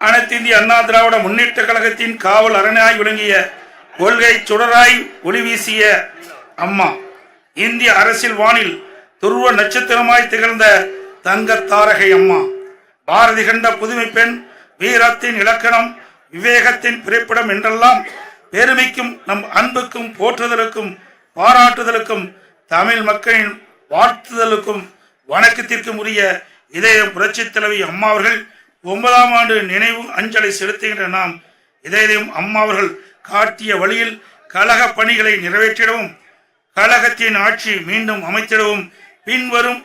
அனைத்து இந்திய அண்ணா திராவிட முன்னேற்ற கழகத்தின் காவல் அரணாய் விளங்கிய கொள்கை சுடராய் ஒளி வீசிய அம்மா, இந்திய அரசியல் வானில் துருவ நட்சத்திரமாய் திகழ்ந்த தங்க தாரகை அம்மா, பாரதி கண்ட புதுமை பெண், வீரத்தின் இலக்கணம், விவேகத்தின் பிறப்பிடம் என்றெல்லாம் பெருமைக்கும் நம் அன்புக்கும் போற்றுதலுக்கும் பாராட்டுதலுக்கும் தமிழ் மக்களின் வாழ்த்துதலுக்கும் வணக்கத்திற்கும் உரிய இதயம் புரட்சி தலைவி அம்மா அவர்கள் 9ஆம் ஆண்டு நினைவு அஞ்சலி செலுத்துகின்ற நாம் இதயம் அம்மா அவர்கள் காட்டிய வழியில் கழக பணிகளை நிறைவேற்றிடவும் கழகத்தின் ஆட்சி மீண்டும் அமைத்திடவும் பின்வரும்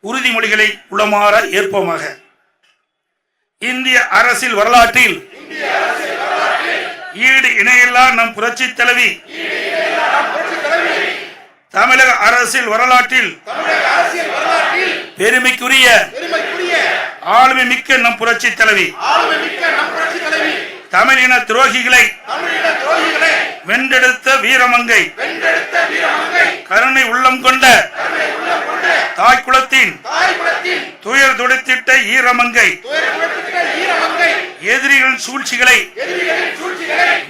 உறுதிமொழிகளை உளமாற ஏற்போமாக. இந்திய அரசியல் வரலாற்றில் ஈடு இணையில்லா நம் புரட்சி தலைவி, தமிழக அரசியல் வரலாற்றில் பெருமைக்குரிய ஆளுமை மிக்க நம் புரட்சி தலைவி, தமிழின துரோகிகளை வென்றெடுத்த வீரமங்கை, கருணை உள்ளம் கொண்ட தாய் குலத்தின் துயர் துடைத்திட்ட ஈரமங்கை, எதிரிகளின் சூழ்ச்சிகளை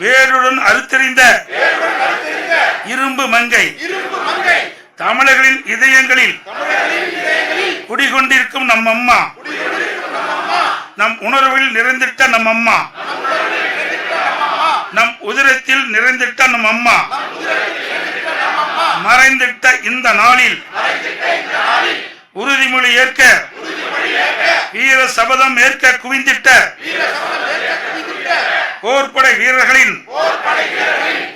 வேருடன் அறுத்தறிந்த இரும்பு மங்கை, தமிழர்களின் இதயங்களில் குடிகொண்டிருக்கும் நம் அம்மா, நம் உணர்வில் நிறைந்திட்ட நம் அம்மா, நம் உதிரத்தில் நிறைந்திட்ட நம் அம்மா, மறைந்திட்ட இந்த நாளில் உறுதிமொழி ஏற்க வீர சபதம் ஏற்க குவிந்திட்ட போர்படை வீரர்களின்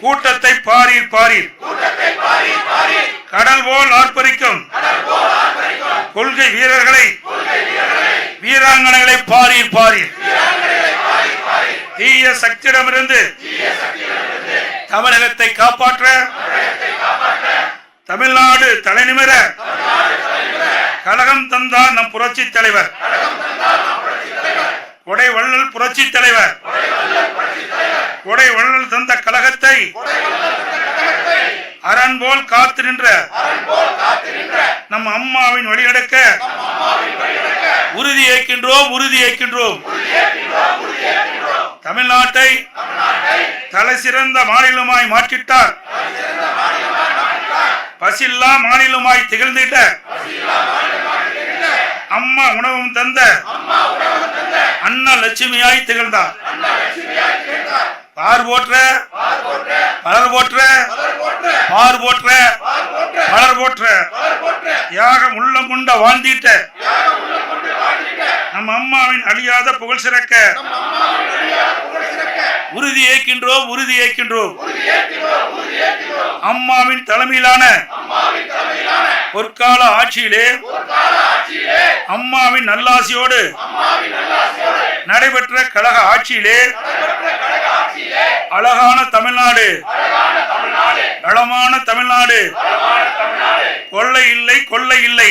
கூட்டத்தை பாரீர் பாரீர், கடல் போல் ஆர்ப்பரிக்கும் கொள்கை வீரர்களை வீராங்கனைகளை பாரீர் பாரீர், தீய சக்தியிடமிருந்து தமிழகத்தை காப்பாற்ற தமிழ்நாடு தலைநிமிர கழகம் தந்தார் நம் புரட்சி தலைவர், கொடை வள்ளல் புரட்சி தலைவர், கொடை வள்ளல் தந்த கழகத்தை அரண் போல் காத்து நின்ற நம் அம்மாவின் வழிநடக்க உறுதி ஏற்கின்றோம். தமிழ்நாட்டை தலை சிறந்த மாநிலமாய் மாற்றிட்டார், பசில்லா மாநிலமாய் திகழ்ந்திட்ட அம்மா உணவும் தந்த அண்ணா லட்சுமியாய் திகழ்ந்தார். பார் போற்ற பலர் போற்ற, பார் போற்ற பலர் போற்ற, தியாகம் உள்ளம் கொண்ட வாழ்ந்திட்ட நம் அம்மாவின் அழியாத புகழ் சிறக்க உறுதி ஏற்கின்றோம். அம்மாவின் தலைமையிலான பொற்கால ஆட்சியிலே அம்மாவின் நல்லாசியோடு நடைபெற்ற கழக ஆட்சியிலே அழகான தமிழ்நாடு, வளமான தமிழ்நாடு, கொள்ளை இல்லை கொள்ளை இல்லை,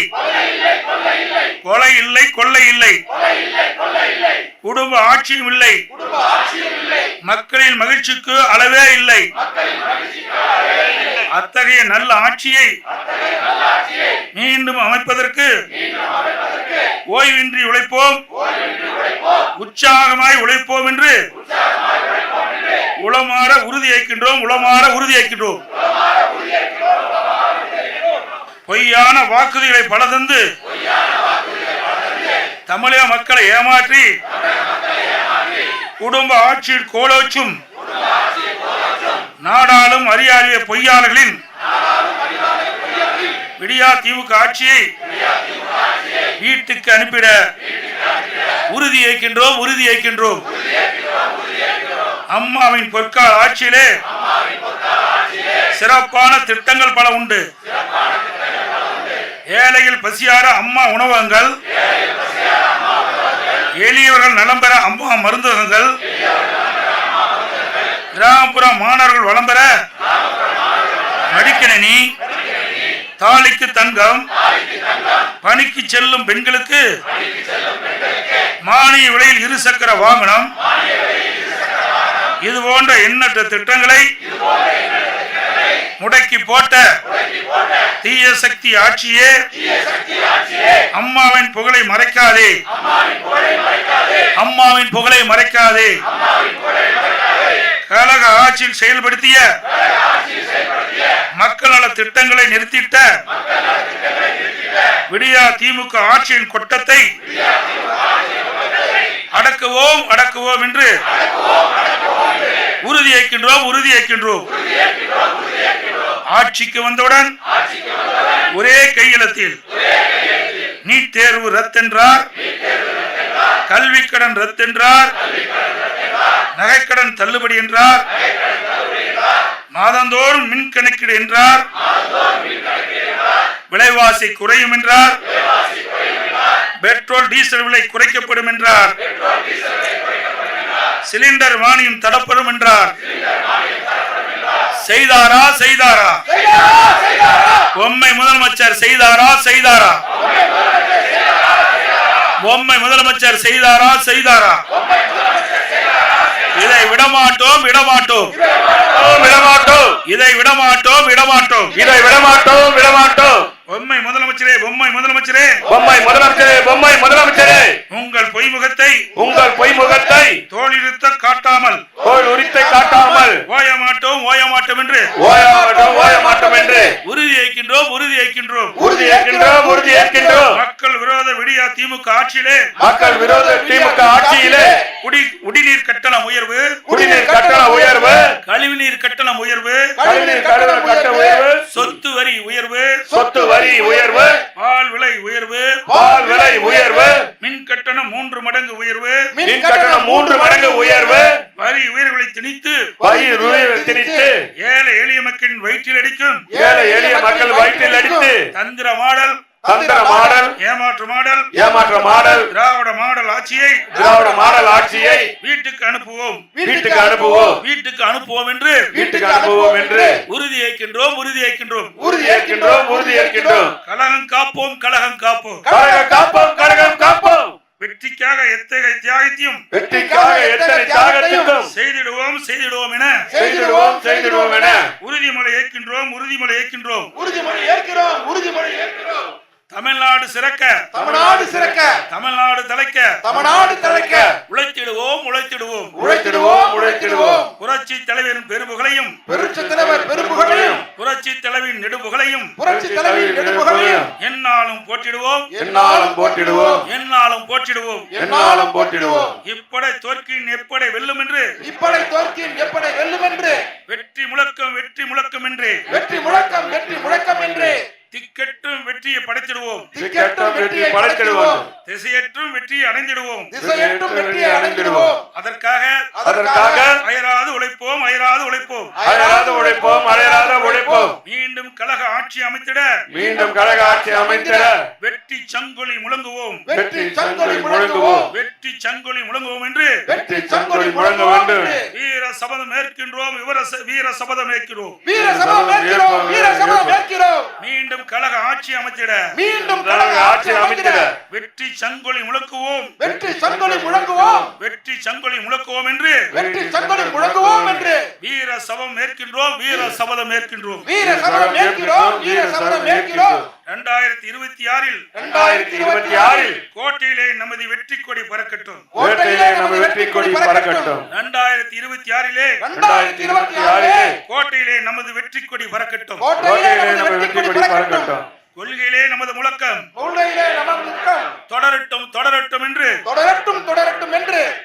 கொலை இல்லை கொள்ளை இல்லை, குடும்ப ஆட்சியும் இல்லை, மக்களின் மகிழ்ச்சிக்கு அளவே இல்லை. அத்தகைய நல்ல ஆட்சியை மீண்டும் அமைப்பதற்கு ஓய்வின்றி உழைப்போம், உற்சாகமாய் உழைப்போம் என்று உளமாற உறுதி ஏற்கின்றோம். பொய்யான வாக்குறுதிகளை பல தந்து தமிழக மக்களை ஏமாற்றி குடும்ப ஆட்சியில் கோலோச்சும் நாடாளும் அறியாறிய பொய்யாளர்களின் விடியா திமுக ஆட்சியை வீட்டுக்கு அனுப்பிட உறுதி ஏற்கின்றோம். அம்மாவின் பொற்கால ஆட்சியிலே சிறப்பான திட்டங்கள் பல உண்டு. ஏழைகள் பசியார அம்மா உணவகங்கள், எளியவர்கள் நலம் பெற அம்மா மருந்தகங்கள், கிராமப்புற மாணவர்கள் வளம் பெற மடிக்கணினி, தாலிக்கு தங்கம், பணிக்கு செல்லும் பெண்களுக்கு மானிய விலையில் 2 சக்கர வாகனம், இது போன்ற எண்ணற்ற திட்டங்களை முடக்கி போட்ட தீய சக்தி ஆட்சியே, அம்மாவின் புகழை மறைக்காதே, அம்மா அம்மாவின் புகழை மறைக்காதே. கழக ஆட்சியில் செயல்படுத்திய மக்கள் நல திட்டங்களை நிறுத்திட்ட விடியா திமுக ஆட்சியின் கொட்டத்தை அடக்குவோம் அடக்குவோம் என்று உறுதியேற்கின்றோம். ஆட்சிக்கு வந்தவுடன் ஒரே கையெழுத்தில் நீட் தேர்வு ரத்தென்றார், கல்வி கடன் ரத்தென்றார், நகைக்கடன் தள்ளுபடி என்றார், மாதந்தோறும் மின் கணக்கீடு என்றார், விலைவாசி குறையும் என்றார், பெட்ரோல் டீசல் விலை குறைக்கப்படும் என்றார், சிலிண்டர் மானியம் தடப்படும் என்றார். செய்தாரா செய்தாரா? பொம்மை முதலமைச்சர் செய்தாரா செய்தாரா? பொம்மை முதலமைச்சர் செய்தாரா செய்தாரா? இதை விடமாட்டோம் விடமாட்டோம் விடமாட்டோம் இதை விடமாட்டோம் விடமாட்டோம் இதை விடமாட்டோம் விடமாட்டோம். பொம்மை முதலமைச்சரே பொம்மை முதலமைச்சரே பொம்மை முதலமைச்சரே பொம்மை முதலமைச்சரே உங்கள் பொய்முகத்தை தோலுரித்த காட்டாமல் ஓயமாட்டோம் என்று உறுதியேற்கின்றோம். மக்கள் விரோத விடியா திமுக ஆட்சியிலே குடிநீர் கட்டணம் உயர்வு, கழிவுநீர் கட்டணம் உயர்வு, சொத்து வரி உயர்வு, பால் விலை உயர்வு, மின் கட்டணம் 3 மடங்கு உயர்வு, வரி உயர்வுகளை திணித்து ஏழை எளிய மக்களின் வயிற்றில் அடிக்கும் தந்திர மாடல் ஏமாற்று மாடல் திராவிட மாடல் ஆட்சியை வீட்டுக்கு அனுப்புவோம் என்று உறுதியேற்கின்றோம். கழகம் காப்போம். வெற்றிக்காக எத்தனை தியாகத்தையும் செய்திடுவோம் என உறுதிமொழி ஏற்கின்றோம். தமிழ்நாடு சிறக்க தமிழ்நாடு தலைக்க உழைத்திடுவோம். புரட்சி தலைவரின் பெரும்புகளையும் புரட்சி தலைவின் நெடும்புகளையும் எந்நாளும் போற்றிடுவோம். இப்படை தோற்கின் எப்படை வெல்லும் என்று வெற்றி முழக்கம் என்று திக்கெட்டும் வெற்றியை படைத்திடுவோம். திசையற்றும் வெற்றியை அடைந்திடுவோம். அதற்காக அயராது உழைப்போம். மீண்டும் கழக ஆட்சி அமைத்திட வெற்றி சங்கொலி முழங்குவோம் என்று வீர சபதம் ஏற்கின்றோம். மீண்டும் கழக ஆட்சி அமைத்திட வெற்றி சங்கொலி முழக்குவோம் என்று வீர சபதம் ஏற்கின்றோம். 2026 கோட்டையிலே நமது வெற்றி கொடி பறக்கட்டும். 2026 கோட்டையிலே நமது வெற்றி கொடி பறக்கட்டும். கொள்கையிலே நமது முழக்கம் தொடரட்டும் என்று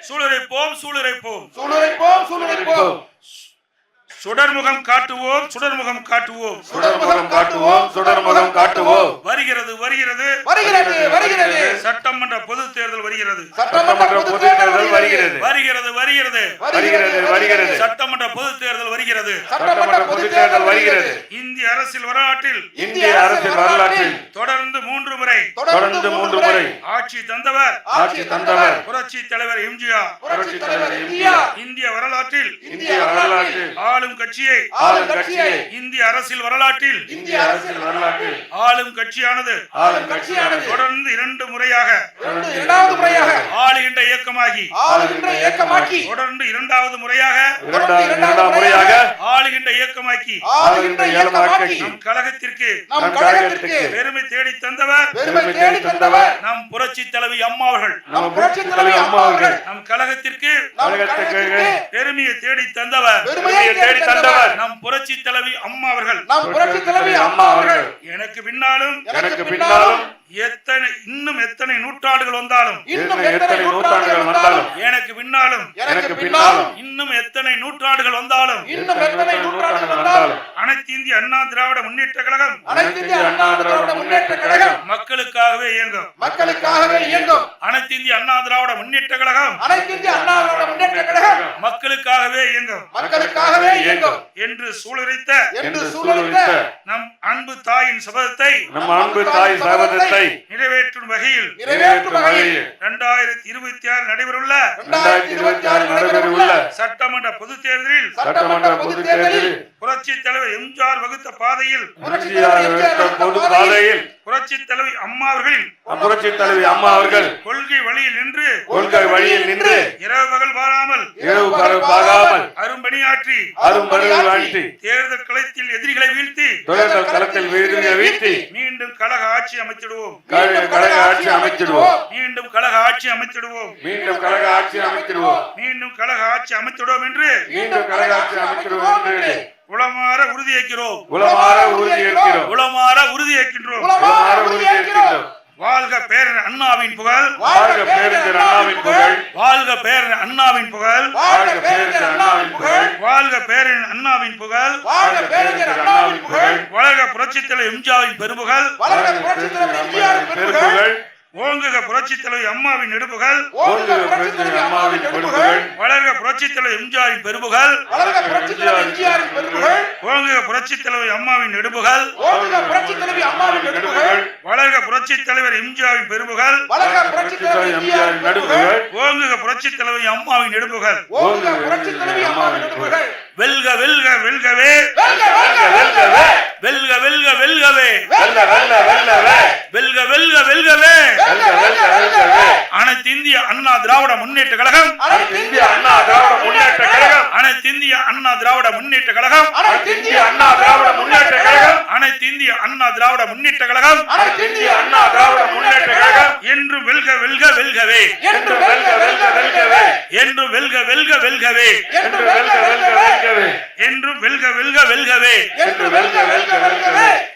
சூளுரைப்போம். சுடர்முகம் காட்டுவோம். வருகிறது. சட்டமன்ற பொது தேர்தல் வருகிறது. சட்டமன்ற பொது தேர்தல் வருகிறது. இந்திய அரசியல் வரலாற்றில் தொடர்ந்து 3 முறை ஆட்சி தந்தவர் புரட்சி தலைவர் எம்ஜிஆர். இந்திய வரலாற்றில் ஆளும் கட்சியை இந்திய அரசியல் வரலாற்றில் ஆளும் கட்சியானது தொடர்ந்து 2 முறையாக ஆளுகின்ற இயக்கமாக்கி தொடர்ந்து இரண்டாவது முறையாக ஆளுகின்ற இயக்கமாக்கி நம் கழகத்திற்கு பெருமை தேடி தந்தவர் நம் புரட்சி தலைவி அம்மா அவர்கள். நம் கழகத்திற்கு பெருமையை தேடி தந்தவர் நம் புரட்சி தலைவி அம்மா அவர்கள். எனக்கு பின்னாலும் இன்னும் எத்தனை நூற்றாண்டுகள் வந்தாலும் எனக்கு பின்னாலும் இன்னும் எத்தனை நூற்றாண்டுகள் வந்தாலும் அனைத்து இந்திய அண்ணா திராவிட முன்னேற்ற கழகம் மக்களுக்காகவே இயங்கும். அனைத்து இந்திய அண்ணா திராவிட முன்னேற்ற கழகம் மக்களுக்காகவே இயங்கும் என்று சூளுரைத்த நம் அன்பு தாயின் சபதத்தை நிறைவேற்றும் வகையில் 2026 நடைபெறவுள்ள சட்டமன்ற பொதுத் தேர்தலில் புரட்சி தலைவர் எம்ஜிஆர் வகுத்த பாதையில் புரட்சி தலைவி அம்மா அவர்கள் கொள்கை வழியில் நின்று இரவு பகல் பாராமல் அரும்பணியாற்றி தேர்தல் களத்தில் எதிரிகளை வீழ்த்தி மீண்டும் கழக ஆட்சி அமைத்திடுவோம். என்று உளமாற உறுதியேற்கின்றோம். வாழ்க பேரறிஞர் அண்ணாவின் புகழ். வாழ்க பேரறிஞர் அண்ணாவின் புகழ். வளர்க புரட்சித் தலைவர் எம்ஜிஆரின் பெரும்புகழ். ஓங்குக புரட்சித் தலைவி அம்மாவின் நெடுப்புகள். வளர்க புரட்சித் தலைவர் எம்ஜிஆரின் பெரும்புகள். ஓங்குக புரட்சித் தலைவி அம்மாவின் நெடுப்புகள். வளர்க புரட்சித் தலைவர் எம்ஜிஆரின் பெரும்புகள். ஓங்குக புரட்சித் தலைவி அம்மாவின் நெடுப்புகள். வெல்க வெல்க வெல்கவே வெல்க வெல்க வெல்கவே வெல்க வெல்க வெல்கவே அனைத்து இந்திய அண்ணா திராவிட முன்னேற்ற கழகம் அனைத்து இந்திய அண்ணா திராவிட முன்னேற்ற கழகம் அனைத்து இந்திய அண்ணா திராவிட முன்னேற்ற கழகம் என்று வெல்க வெல்க வெல்கவே என்று வெல்க வெல்க வெல்கவே என்று வெல்க வெல்க வெல்கவே